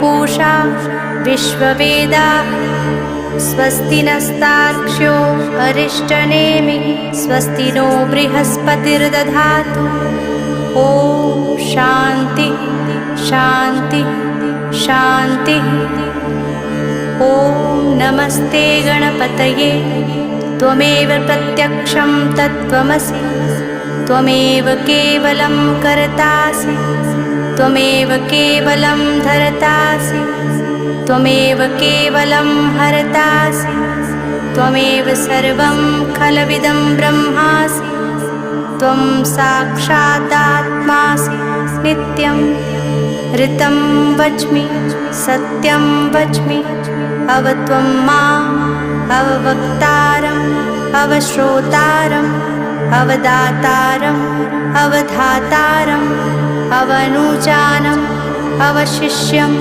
पूषा विश्ववेदाः स्वस्ति नस्तार्क्ष्यो अरिष्टनेमिः स्वस्ति नो बृहस्पतिर्दधातु। ॐ शान्ति शान्ति शान्तिः। ॐ नमस्ते गणपतये त्वमेव प्रत्यक्षं तत्त्वमसि त्वमेव केवलं कर्तासि त्वमेव केवलं धर्तासि त्वमेव केवलं हर्तासि त्वमेव सर्वं खलविदं ब्रह्मासि त्वं साक्षादात्मासि नित्यं ऋतं वच्मि सत्यं वच्मि अवत्वं माम् अववक्तारम् अवश्रोतारम् अवदातारम् अवधातारम् अवनुजानम् अवशिष्यम्।